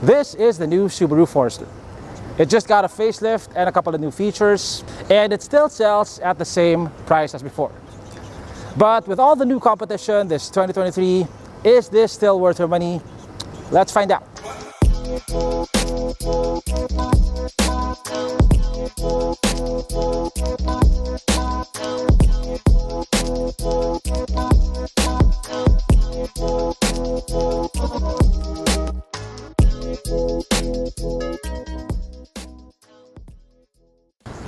This is the new Subaru Forester. It just got a facelift and a couple of new features, and it still sells at the same price as before. But with all the new competition this 2023, is this still worth your money? Let's find out.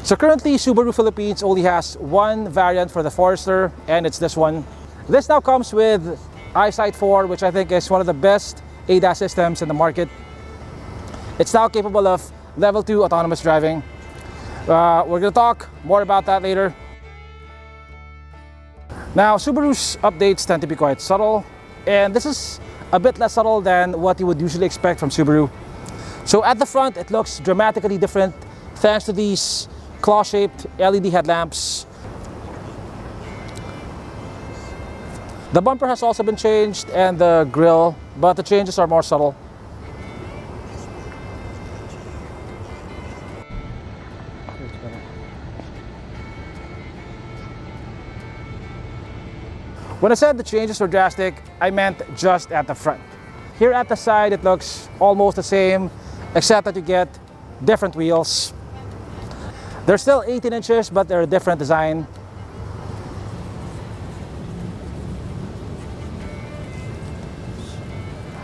So currently, Subaru Philippines only has one variant for the Forester, and it's this one. This now comes with Eyesight 4, which I think is one of the best ADAS systems in the market. It's now capable of level 2 autonomous driving. We're going to talk more about that later. Now, Subaru's updates tend to be quite subtle, and this is a bit less subtle than what you would usually expect from Subaru. So at the front, it looks dramatically different thanks to these claw-shaped LED headlamps. The bumper has also been changed and the grille, but the changes are more subtle. When I said the changes were drastic, I meant just at the front. Here at the side, it looks almost the same, except that you get different wheels. They're still 18 inches, but they're a different design.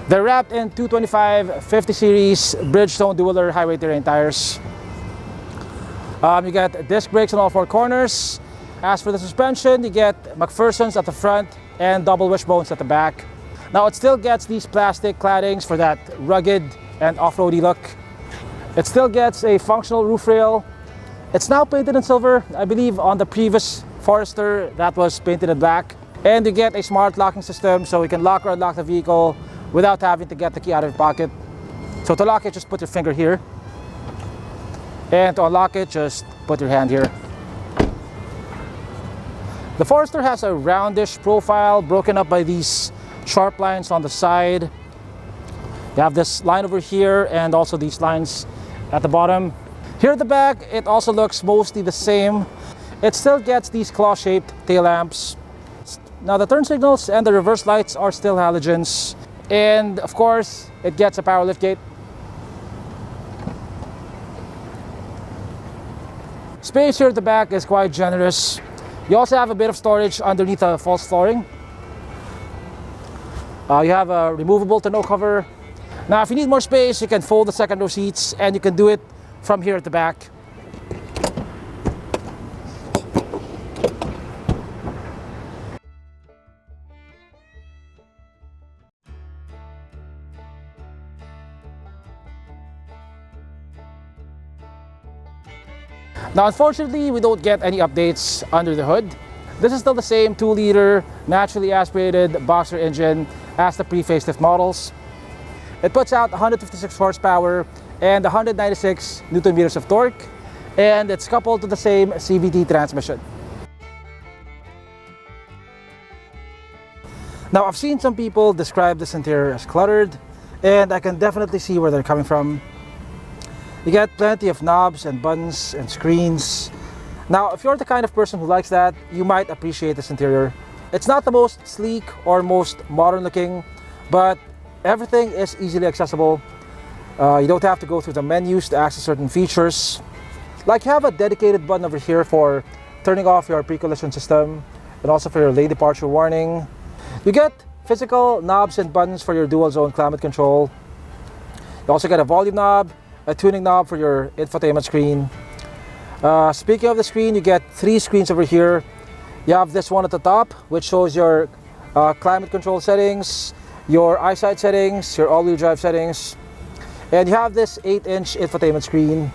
They're wrapped in 225 50 series Bridgestone dual highway terrain tires. You get disc brakes on all four corners. As for the suspension, you get McPherson's at the front and double wishbones at the back. Now it still gets these plastic claddings for that rugged and off-roady look. It still gets a functional roof rail. It's now painted in silver. I believe on the previous Forester that was painted in black. And you get a smart locking system, so you can lock or unlock the vehicle without having to get the key out of your pocket. So to lock it, just put your finger here. And to unlock it, just put your hand here. The Forester has a roundish profile broken up by these sharp lines on the side. You have this line over here and also these lines at the bottom. Here at the back, it also looks mostly the same. It still gets these claw-shaped tail lamps. Now the turn signals and the reverse lights are still halogens. And of course, it gets a power liftgate. Space here at the back is quite generous. You also have a bit of storage underneath the false flooring. You have a removable tonneau cover. Now if you need more space, you can fold the second row seats, and you can do it from here at the back. Now unfortunately, we don't get any updates under the hood. This is still the same 2-liter naturally aspirated boxer engine as the pre-facelift models. It puts out 156 horsepower and 196 Newton meters of torque, and it's coupled to the same CVT transmission. Now I've seen some people describe this interior as cluttered, and I can definitely see where they're coming from. You get plenty of knobs and buttons and screens. Now if you're the kind of person who likes that, you might appreciate this interior. It's not the most sleek or most modern looking, but everything is easily accessible. You don't have to go through the menus to access certain features. Like you have a dedicated button over here for turning off your pre-collision system and also for your lane departure warning. You get physical knobs and buttons for your dual zone climate control. You also get a volume knob, a tuning knob for your infotainment screen. Speaking of the screen, you get 3 screens over here. You have this one at the top, which shows your climate control settings, your eyesight settings, your all-wheel drive settings. And you have this 8-inch infotainment screen.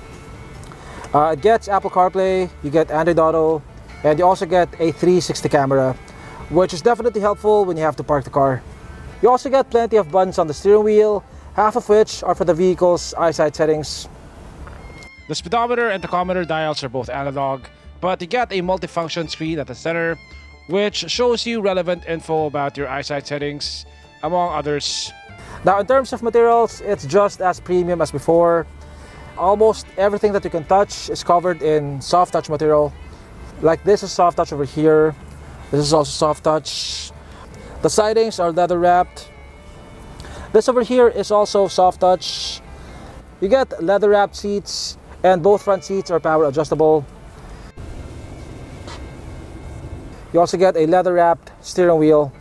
It gets Apple CarPlay, you get Android Auto, and you also get a 360 camera, which is definitely helpful when you have to park the car. You also get plenty of buttons on the steering wheel, half of which are for the vehicle's eyesight settings. The speedometer and tachometer dials are both analog, but you get a multifunction screen at the center, which shows you relevant info about your eyesight settings, among others. Now in terms of materials, it's just as premium as before. Almost everything that you can touch is covered in soft touch material. Like this is soft touch over here. This is also soft touch. The sidings are leather wrapped. This over here is also soft touch. You get leather wrapped seats, and both front seats are power adjustable. You also get a leather wrapped steering wheel.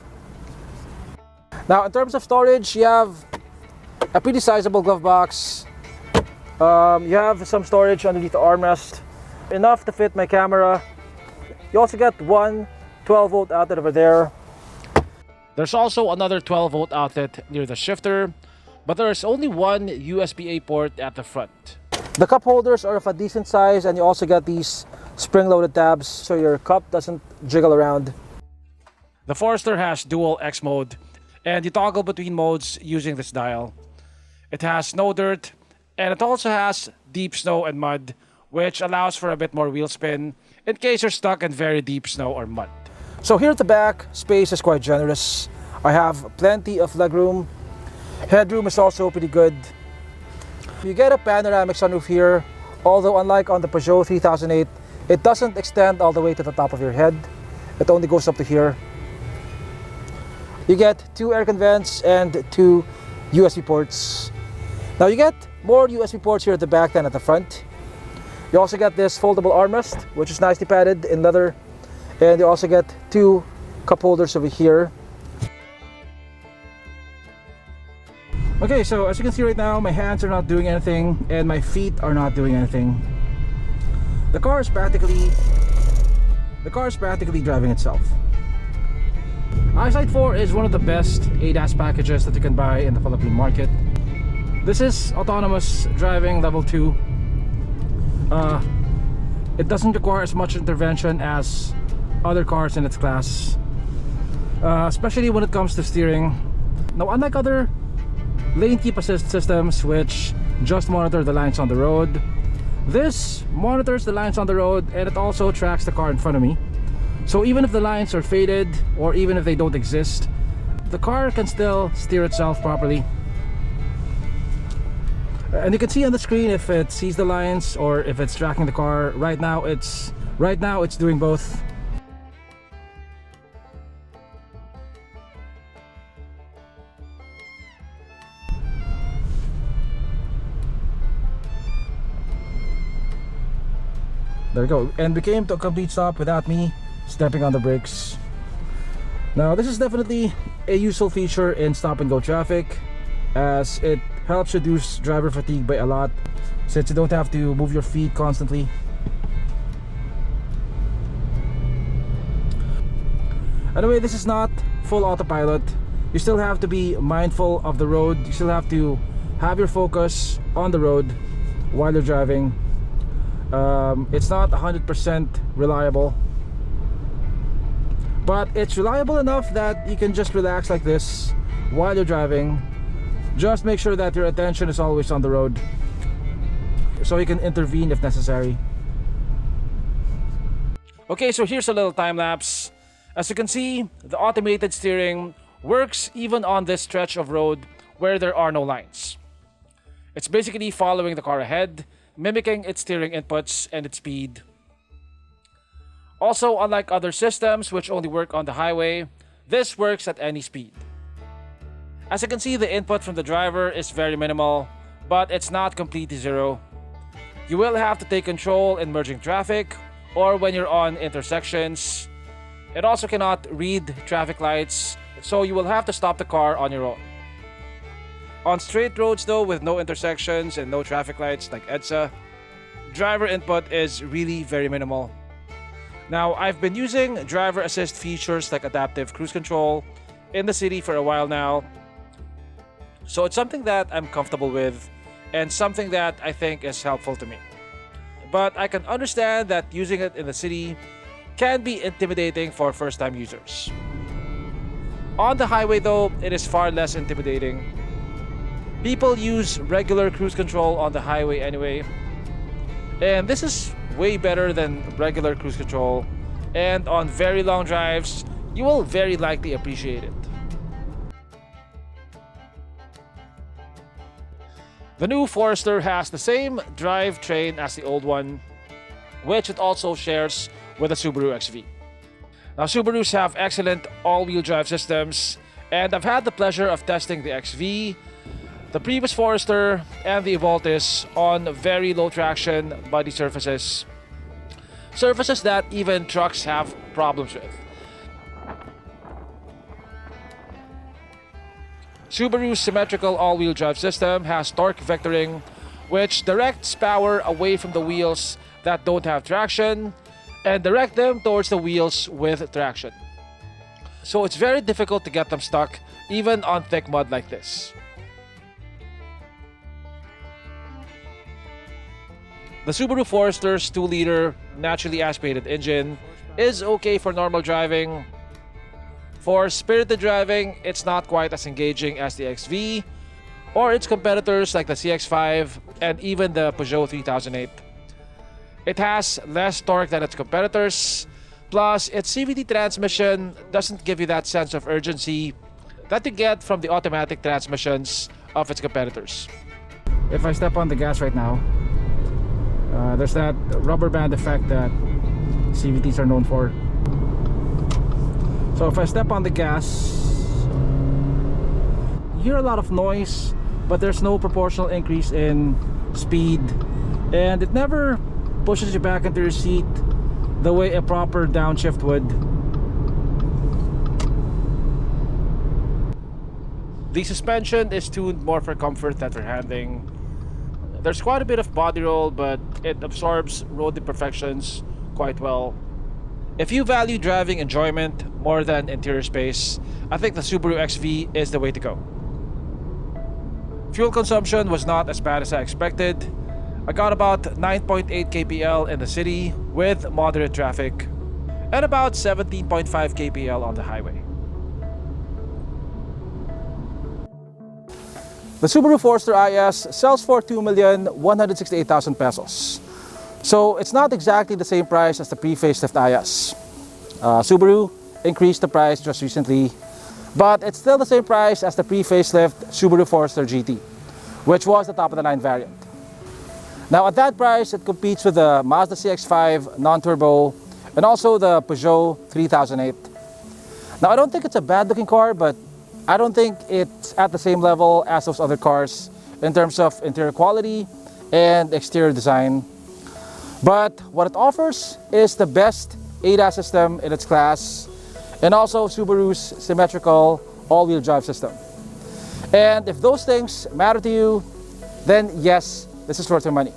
Now in terms of storage, you have a pretty sizable glove box. You have some storage underneath the armrest, enough to fit my camera. You also get one 12-volt outlet over there. There's also another 12-volt outlet near the shifter, but there is only one USB-A port at the front. The cup holders are of a decent size, and you also get these spring-loaded tabs so your cup doesn't jiggle around. The Forester has dual X mode, and you toggle between modes using this dial. It has no dirt, and it also has deep snow and mud, which allows for a bit more wheel spin in case you're stuck in very deep snow or mud. So here at the back, space is quite generous. I have plenty of legroom. Headroom is also pretty good. You get a panoramic sunroof here, although unlike on the Peugeot 3008, it doesn't extend all the way to the top of your head. It only goes up to here. You get two aircon vents and two USB ports. Now you get more USB ports here at the back than at the front. You also get this foldable armrest, which is nicely padded in leather. And you also get two cup holders over here. Okay, so as you can see right now, my hands are not doing anything and my feet are not doing anything. The car is practically driving itself. Eyesight 4 is one of the best ADAS packages that you can buy in the Philippine market. This is autonomous driving level 2. It doesn't require as much intervention as other cars in its class, especially when it comes to steering. Now, unlike other lane keep assist systems which just monitor the lines on the road, this monitors the lines on the road and it also tracks the car in front of me. So even if the lines are faded or even if they don't exist, the car can still steer itself properly. And you can see on the screen if it sees the lines or if it's tracking the car. Right now it's doing both. There we go, and we came to a complete stop without me stepping on the brakes. Now this is definitely a useful feature in stop and go traffic, as it helps reduce driver fatigue by a lot, since you don't have to move your feet constantly. Anyway, this is not full autopilot. You still have to be mindful of the road. You still have to have your focus on the road while you're driving. It's not 100% reliable, but it's reliable enough that you can just relax like this while you're driving. Just make sure that your attention is always on the road so you can intervene if necessary. Okay, so here's a little time lapse. As you can see, the automated steering works even on this stretch of road where there are no lines. It's basically following the car ahead, mimicking its steering inputs and its speed. Also, unlike other systems which only work on the highway, this works at any speed. As you can see, the input from the driver is very minimal, but it's not completely zero. You will have to take control in merging traffic or when you're on intersections. It also cannot read traffic lights, so you will have to stop the car on your own. On straight roads though, with no intersections and no traffic lights like EDSA, driver input is really very minimal. Now, I've been using driver assist features like adaptive cruise control in the city for a while now, so it's something that I'm comfortable with and something that I think is helpful to me. But I can understand that using it in the city can be intimidating for first-time users. On the highway though, it is far less intimidating. People use regular cruise control on the highway anyway, and this is way better than regular cruise control, and on very long drives, you will very likely appreciate it. The new Forester has the same drivetrain as the old one, which it also shares with the Subaru XV. Now, Subarus have excellent all-wheel drive systems, and I've had the pleasure of testing the XV, the previous Forester, and the Evoltis on very low traction body surfaces. Surfaces that even trucks have problems with. Subaru's symmetrical all-wheel drive system has torque vectoring, which directs power away from the wheels that don't have traction and direct them towards the wheels with traction. So it's very difficult to get them stuck, even on thick mud like this. The Subaru Forester's 2-liter naturally aspirated engine is okay for normal driving. For spirited driving, it's not quite as engaging as the XV or its competitors like the CX-5 and even the Peugeot 3008. It has less torque than its competitors, plus its CVT transmission doesn't give you that sense of urgency that you get from the automatic transmissions of its competitors. If I step on the gas right now, there's that rubber band effect that CVTs are known for. So if I step on the gas, you hear a lot of noise, but there's no proportional increase in speed, and it never pushes you back into your seat the way a proper downshift would. The suspension is tuned more for comfort than for handling. There's quite a bit of body roll, but it absorbs road imperfections quite well. If you value driving enjoyment more than interior space, I think the Subaru XV is the way to go. Fuel consumption was not as bad as I expected. I got about 9.8 kpl in the city with moderate traffic and about 17.5 kpl on the highway. The Subaru Forester IS sells for 2,168,000 pesos. So it's not exactly the same price as the pre-facelift IS. Subaru increased the price just recently, but it's still the same price as the pre-facelift Subaru Forester GT, which was the top of the line variant. Now at that price, it competes with the Mazda CX-5 non-turbo and also the Peugeot 3008. Now I don't think it's a bad looking car, but I don't think it's at the same level as those other cars in terms of interior quality and exterior design. But what it offers is the best ADAS system in its class, and also Subaru's symmetrical all-wheel drive system. And if those things matter to you, then yes, this is worth your money.